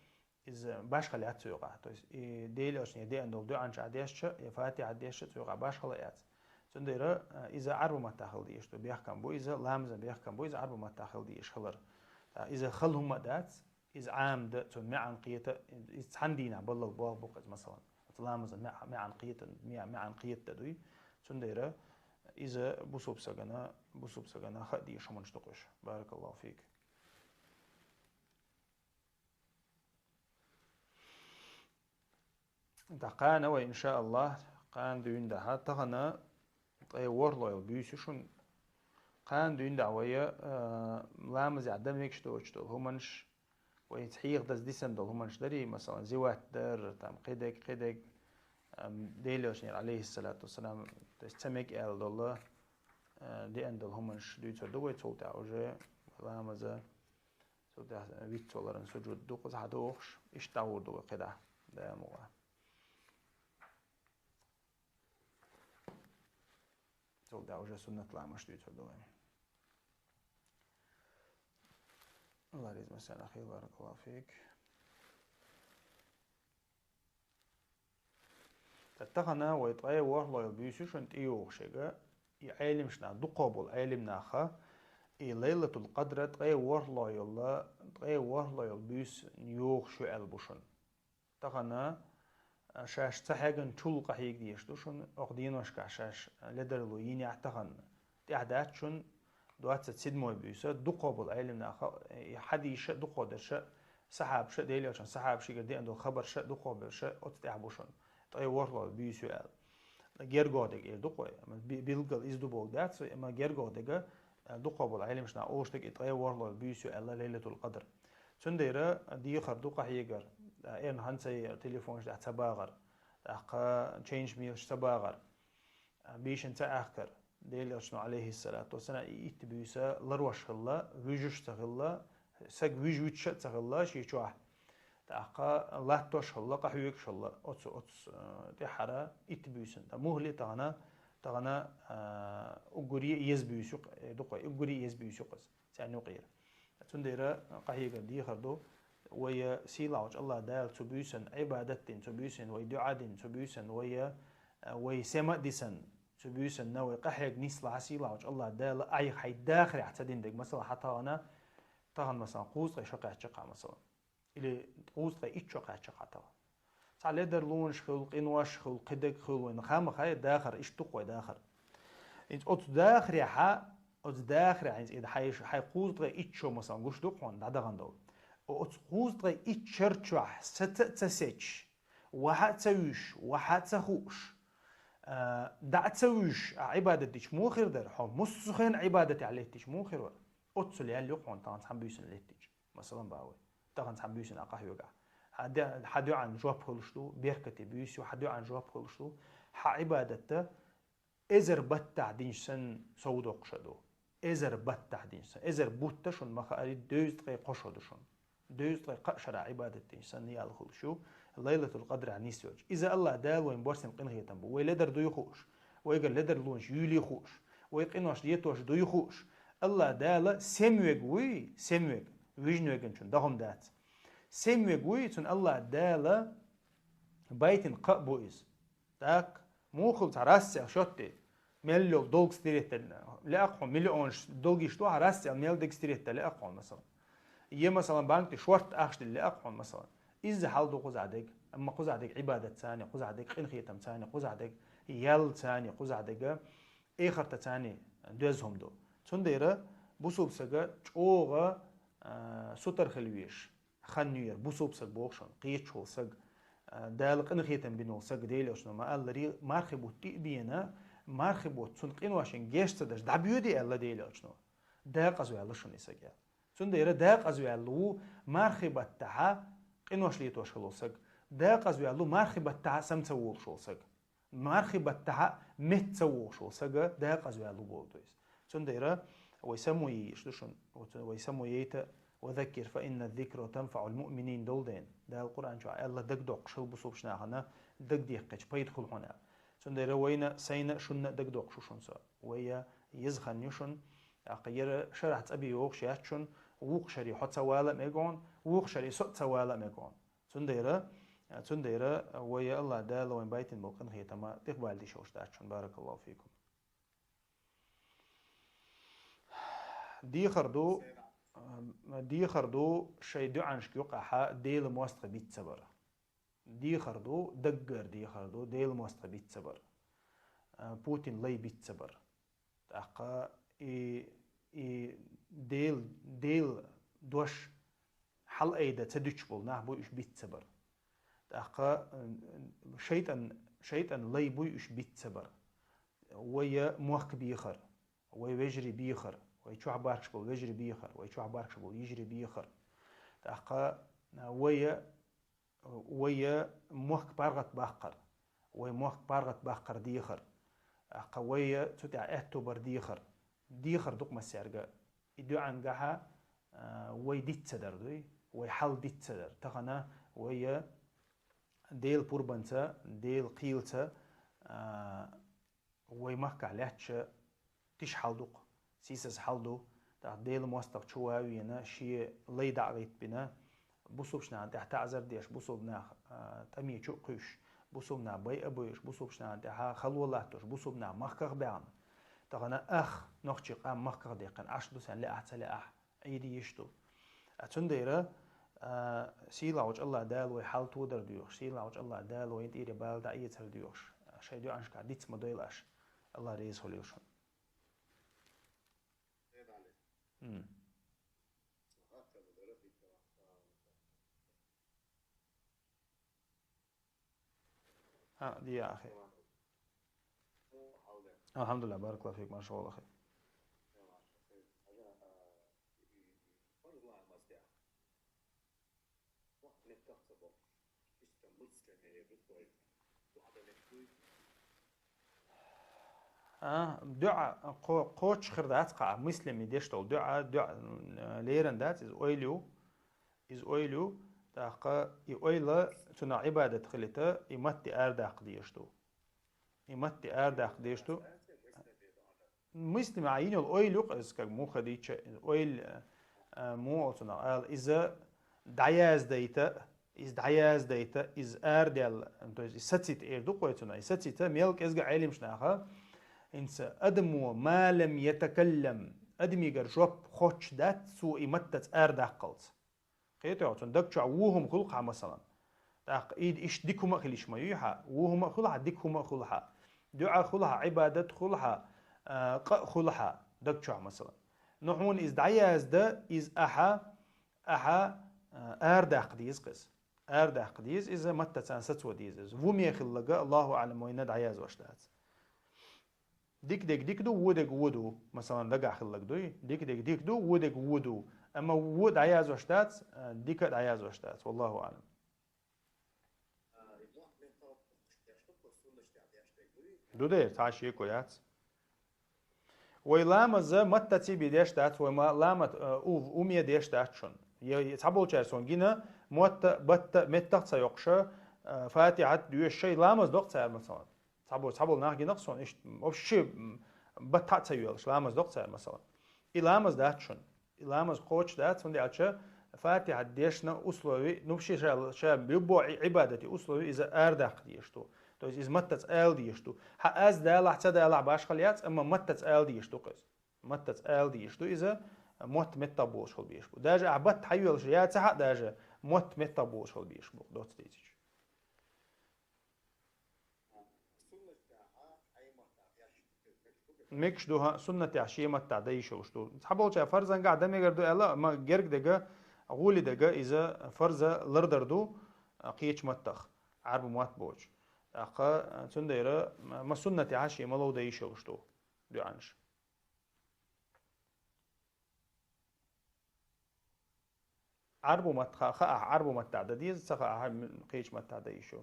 إز باش خليات يقع تويس ديل أشني دي عندول دو عنش عديش فاتحة عديش يقع باش خليات سنديرة إذا عربو ما تأخذ ديش تو بيحكم بو إذا لامز بيحكم بو إذا عربو ما تأخذ ديش خلر إذا خلهم مدات إذا عام ده تو مع عنقيته إذا عندنا بالله بوق مثلا لامز مع عنقيته مع عنقيته دوي سنديرة إذا بوسوب سجنا خدي شو منش تقش بارك الله فيك. دقانا وإن شاء الله قان دون ده تغنى طيب ورلو بيسوشون قان دون دعوية لامز عدم يكشتو هو منش ويتحيق دز ديسن دول هم نشتري مثلا زوات در تام قدك ديلوش عليه الصلاة والسلام تستمك آل دول دي أندل هم نشتري تدوي توت عوجة ولا مزا توت ويت ولا سجود دوق زحدوخش إيش تعود دو قدا ده موا توت عوجة سنة لا مشتري تدوي الله يرزق مساء الخير بارك الله فيك تتخنا ويطغي وحلا يبيسوش انت ايوه شيء يعلم شنا دقابل علم ناخا ليلة القدر تغي وحلا يلا تغي وحلا يلبيس نيوخ شو البوشن تخنا شاش تحاجن تشول قحيق ديشتوشن اقدين وشكا شاش لدر لوين يعتخن تعداتشن دوات تسيد موي بيسا دقابل علم ناخا حدي شا دقادر شا سحاب شا ديلي عشان سحاب شي قدي عنده خبر شا دقابل شا اتتعبوشن طيب ورلا بيسو ال جرجودك دقوي بيلقل إزدو بوجدات أما جرجودك دقابل علم شنا أوشتك طيب ورلا بيسو ال ليلة القدر تنديرة دي خردوقة هيجر إن هنسي تليفون شد تباغر أخا change ميل تباغر بيش انت آخر ديل شنو عليه الصلاة والسلام يتبيسا لروش خلا ويجوش تغلا سق ويجوش تغلا شيء شوح تأقى لا توش الله قحويك شلا أتس تحرى يتبيسن مهلي تغنا أجري يزبيسوق دقة أجري يزبيسوق يعني غير تنديرة قحيق دي خردو ويا سيلاوج الله دال تبيسن عبادتين تبيسن ويدعادين تبيسن ويا سما ديسن تبيسن نوي قحيق نسلا سيلاوج الله دال أي حي داخل اعتدين دق مثلا حتى أنا تغن مثلا قوس شقع مثلا اللي قوس إيش شقع توا تعال لدر لونش خلق إنواش خلق قدك خلق وين خام خاي داخل إيش تقوى داخل إنت أت داخل يا حا أت داخل يعني إذا حي قوس إيش مثلا قش دقون ده غندو أت قوس إيش شرچوح ستتسيج واحد تسويش واحد تخوش دع تسويش عبادة ديش مو خير در حم مسخن عبادة عليه ديش مو خير أت سليان لقون تان هم بيسن ليتيج مثلا باوي تغن سام بيسن أقاه يوجع حدو عن جواب خلشتو بيركتي بيسو حدو عن جواب خلشتو عبادته إزر بتع دينسن سودوق شدو إزر بتع دينسن إزر بوتشون ما خالي دوز تقي قشودشون دوز تقي قشرة عبادة دينسن يال خلشو ليلة القدر عن يسوج إذا الله دال وين بورسن قنغي تنبو ويلدر دو يخوش ويقل لدر لونش يولي خوش ويقنوش ديتوش دو يخوش الله دال سموغ وي سموغ ويجنوغن شون دهم دات سموغ وي تون الله دال بايتن قبويز تاك موخل تراسع شوتي مليو دولق ستريت لاقهم مليونش دولقيش تو راسع ميل دك ستريت لاقهم مثلا يه مثلا بانك شورت اخش لاقهم مثلا إذا حال دو قزعدك أما قزعدك عبادة ثانية قزعدك قنخيتم ثانية قزعدك يال ثانية قزعدك إخر ثانية دوزهم دو تنديرة بوسوب سجا أوغا ستر خلويش خنير بوسوب سج بوخشون قيتشول سج دال قنخيتم بينو سج ديل أشنو ما قال لي مارخبو تيبينا مارخبو تنقين واشين جيش تدش دعبيودي الله ديل أشنو دا قزوي الله شنو سجا تنديرة دا قزوي الله مارخبة تها قنوش ليتوش خلوسك دا قزوي الله مارخبة تها سمتسوول شولسك مارخبة تها متسوول شولسك دا قزوي الله بولدويس تنديرة ويسموا يشدشون ويسموا ييتا وذكر فإن الذكر تنفع المؤمنين دولدين ده القرآن شو الله دقدق شو بصوب شناهنا دقديقش بيدخل هنا تنديرة وين سينا شن دقدق شو شنسا ويا يزخن يشن أقير شرحت أبي وقشياتشن وقشري حط سوالا ميقون وقشري سوت سوالا ميقون تنديرة ويا الله دال وين بيتن بوقن هي تما تقبل دي شوش داتشن بارك الله فيكم دي خردو شي دو عنش يقع ديل موستق بيت سبر دي خردو دقر دي خردو ديل موستق بيت سبر بوتين لي بيت سبر تاقا ديل دوش حل ايدا تدوشبول نحبو اش بيت سبر تاقا شيطان لي بو اش بيت سبر ويا موخ بيخر ويا ويجري بيخر ويشوح باركشبول يجري بيخر ويشوح باركشبول يجري بيخر تأخ ويا موك بارغت باقر وي موك بارغت باقر ديخر أخ ويا تتع اعتبر ديخر دوك مسيرجا يدو عنجها وي ديت صدر دوي وي حل ديت صدر تخنا ويا ديل بوربنتا ديل قيلتا وي مك عليهش تيش حلدوق سيسس حلدو تا ديل موستق شواوينا شي ليدا عيت بنا بوصوبشنا تحت عزر ديش بوصوبنا تمي تشوقش بوصوبنا باي ابويش بوصوبشنا تحت خلو الله توش بوصوبنا مخكر بيان تغنا اخ نوختي قام مخكر ديقن عشدو سن لا احت لا اح ايدي يشتو اتنديره سيلا وج الله دال وي حال تودر ديوش سيلا وج الله دال وي ديري بال دا يتر ديوش شي ديو انشكا ديت موديلاش الله ريز هوليوشن ها دي يا اخي الحمد لله بارك الله فيك ما شاء الله خير دعاء قوتش خردات قا مسلم يدشتول دعاء ليرن دات is oilu تاقا يويلا تنا عبادة خلتا يمتي ارداق ديشتو يمتي ارداق ديشتو مسلم عينو الاويلو از كمو خديتش اويل مو تنا اذا دعياز ديتا از اردل انتو ستيت ايردو قويتنا ستيت ميلك ازغ علم شناخا انس ادمو ما لم يتكلم ادمي غير جوب خوتش دات سو يمتت ارداقلت قيتو تندك وهم خلق مثلا تاق ايد ايش ديكما خليش ما يحا وهم خلها ديكما خلها دعاء خلها عبادة خلها خلها دك مثلا نحون از دعياز ده از احا ارداق ديز قس ارداق ديز اذا متت ستو ديز ومي خلقا الله اعلم وين دعياز واشتات ديك دو ودو مثلا دقع خلق دوي ديك دو ودو اما ود عياز واشتات ديك عياز واشتات والله اعلم دو ده تعشي كويات ويلامز متتي بيدشتات وما لامت اومي ديشتات شون يتحبول شارسون جينا موت بت متت سيقش فاتحه دو شيء لامز دقت مثلا تحبول ناخ جنقصون ايش وبشي بتات سيولش لامز دقت مثلا إلامز دات شون إلامز قوتش دات سندي عشا فاتحة ديشنا أصلوي نبشي شاب بيبو عبادتي أصلوي إذا أرداق ديشتو تو إذا متت آل ديشتو حاز دال حتى دال باش خليات أما متت آل ديشتو قز متت آل ديشتو إذا موت متابوش خل بيشبو داجا عبت حيول شيات حق داجا موت متابوش خل بيشبو دوت ديتش ميكش دوها سنة عشيمة تعديش وشتو تحبول شا فرزا قاعد دمي قردو ألا ما جرق دقا غولي دقا إذا فرزا لردر دو قيتش متخ عرب موات بوج أقا تنديرا ما سنة عشيمة لو دايش وشتو دو عنش عربو متخ خا عربو متعدديز سخا قيتش متعديشو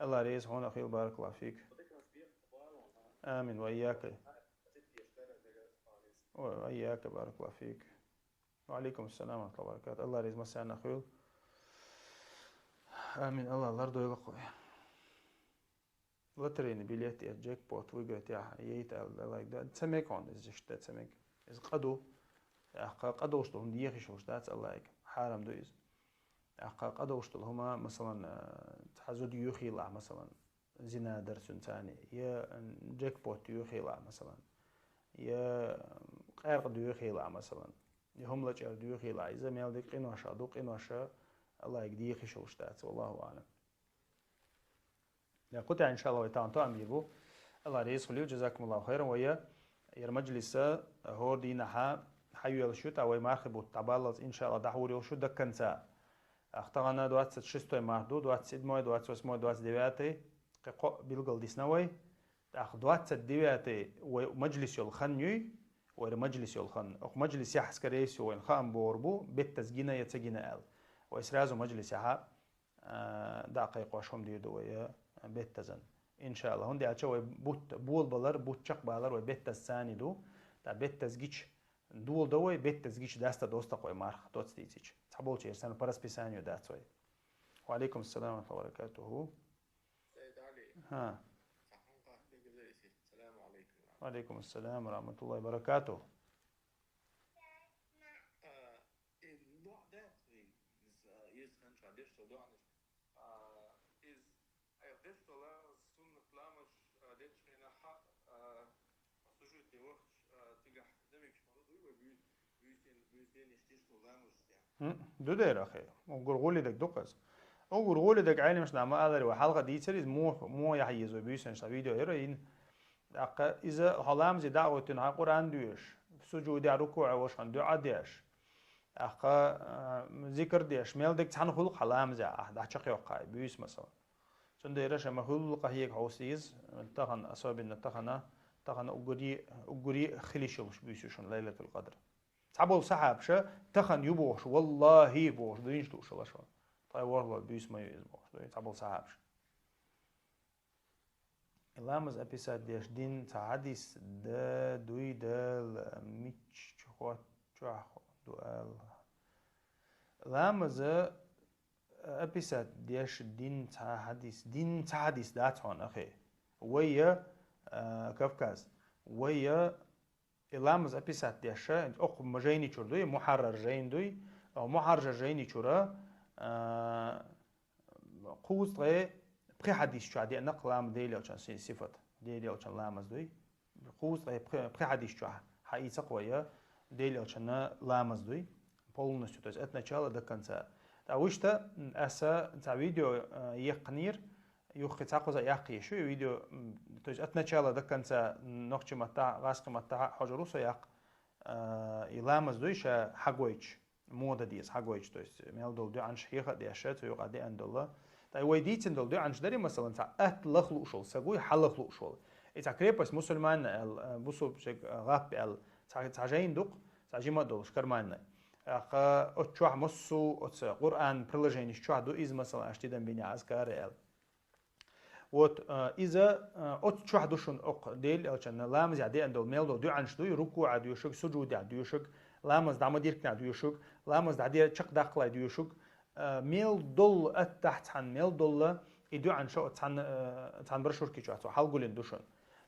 الله ريز هون أخي بارك الله فيك آمين وإياك وإياك بارك الله فيك وعليكم السلام ورحمة الله وبركاته الله ريز مسانا خيول آمين الله الأرض يلقوا لترين بليت الجاك بوت ويجت يا ييت like that تسميك عند إزشت تسميك إز قدو وشتهم ديخي شوشتات الله يك حرام دو إز قدو وشتهما مثلا تحزود يخيلع مثلا زنا درس ثاني يا جاك بوت يخيلع مثلا يا قارق يخيلع مثلا يهم لك يخيلع إذا ميل ديك قناشة دوق قناشة الله يقديخي شوشتات والله أعلم لا قلت إن شاء الله ويتعن تو أميربو الله رئيس خليو جزاكم الله خيرا ويا يرمجلس هور دينها حيو يلشوت أو يمارخبو تبالز إن شاء الله دحور يلشوت دكنسا أختغنا دوات شستوي ماردو دوات سيدموي دوات وسموي دوات ديواتي قو بيلقل ديسنوي أخ دوات ديواتي ومجلس يلخنيوي وير مجلس يلخن أو مجلس يحس كريسو وين خام بوربو بيت تسجينا يتسجينا ال وإسرازو مجلس يها دقيق واشهم دي دوية بيت تزن إن شاء الله هندي أشوي بوت بول بلر بوت شق بالر وبيت تساني دو تا بيت تسجيش دول دوي بيت تسجيش داستا دوستا قوي مارخ توت تيجي تحبول شيء سنة برس بيسانيو داتوي وعليكم السلام ورحمة الله وبركاته. سيد علي ها السلام عليكم. وعليكم السلام ورحمة الله وبركاته. دو دير أخي وقرغولي دك دقز أو قرغولي دك عيني مش نعم أقدر وحلقة دي تريز مو يحيزو بيسن شا فيديو إيرين أقا إذا هلام زي دعوة تنها قرآن دوش سجود ركوع وش خن دعاء ديش أقا ذكر ديش ميل دك تحن خلق هلام زي أحد أحشق يوقع بيس مثلا سند إيرش ما خلق هيك حوسيز تخن أصابين تخن أقري خليشوش بيسوشون ليلة القدر تعبول صحاب شا تخن يبوش والله بوش دوينش دوش الله شو طيب والله بيس ما يزبوش دوين تعبول صحاب شا لامز episod ديش دين تعديس دا دوي دال ميتش چوخوات چوخو دوال لامز episod ديش دين تعديس داتون أخي ويا كافكاز ويا لامز episod ديش أخ مجيني چوردوي محرر جين دوي أو محرر جيني چورا قوز غي بخي حديث شو عادي نقلام ديلي أو كان صفة ديلي أو كان لامز دوي قوس بخي حديث شو حقيقة قوية ديلي أو كان لامز دوي полностью то есть от начала до конца وشتا أسا تاع فيديو يقنير يخي تاقوزا يقي شو فيديو то есть от начала до конца نقطة متاع غاسق متاع حجروسا يق يلامز دوي شا حقويش مودا ديس حقويش то есть ميل دول دو عن شحيخة ديشات ويقعدي عند الله تا ويديتن دول دو عنش داري مثلا تا اتلخ لوشول سقوي حلخ لوشول إذا كريبس مسلمان بوسو بشك غاب تا جاين دوق تا جيما دول شكرمان أتشوح مسو أتس قرآن برلجين شوح دو إز مثلا أشتيدن بيني عسكار وت إذا أتشوح دوشون أق ديل أو كان لامز يعدي عند الميل دو عنش دو ركوع دو يشك سجود دو يشك لامز دعم ديركنا دو يشك لامز دعدي شق داخل دو يشك ميل دول التحت عن ميل دول يدو عن شو عن برشور كيشو عطوا حلقولين دوشون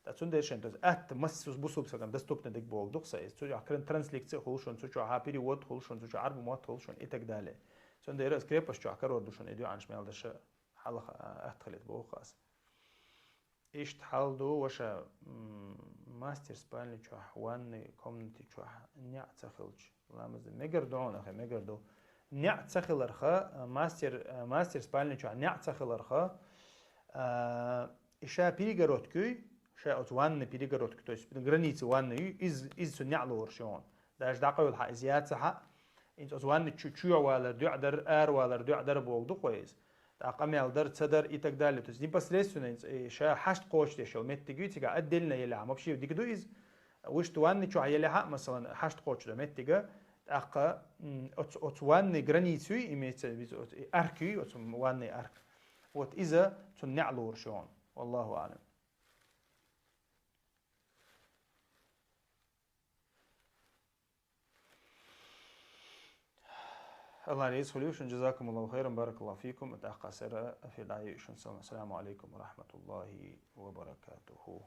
تاتون ديشن تز مسوس بوسوب سكان دستوب ندك بوق دوخ سايس تجو كرن ترانسليت خولشون تجو هابيري وود خولشون تجو عرب موت خولشون إتك دالي تون دير سكريبش جو كرور دوشون يدو عن شمال دش حلقة أتخلت بوق خاص إيش تحل دو وشا ماستر سبانلي جو وان كومنتي جو نيع تخلج لامز ميجر دون أخي ميجر دو نيع تخلرخا ماستر سبانلي جو نيع تخلرخا إشا بيريغروتكوي شيء أتوان بيريغروتك то есть границы ванны из نعلو ورشون داش دقيق الحق زيادة صح إنت أتوان تشوع ولا دعدر ولا دعدر بوجدو كويس تقام يالدر تصدر إتك دالي то есть непосредственно شيء حشت قوش تشيل مت تيجي تيجا أدلنا يلي عم بشيء ديك دو إز وش توان تشوع يلي حق مثلا حشت قوش ده مت تيجا أقا أتوان границу имеется أركي أتوان أرك вот إذا تنعلو ورشون والله أعلم. الله يعز solution جزاكم الله خيرا بارك الله فيكم اتقى سر في دعي السلام عليكم ورحمة الله وبركاته.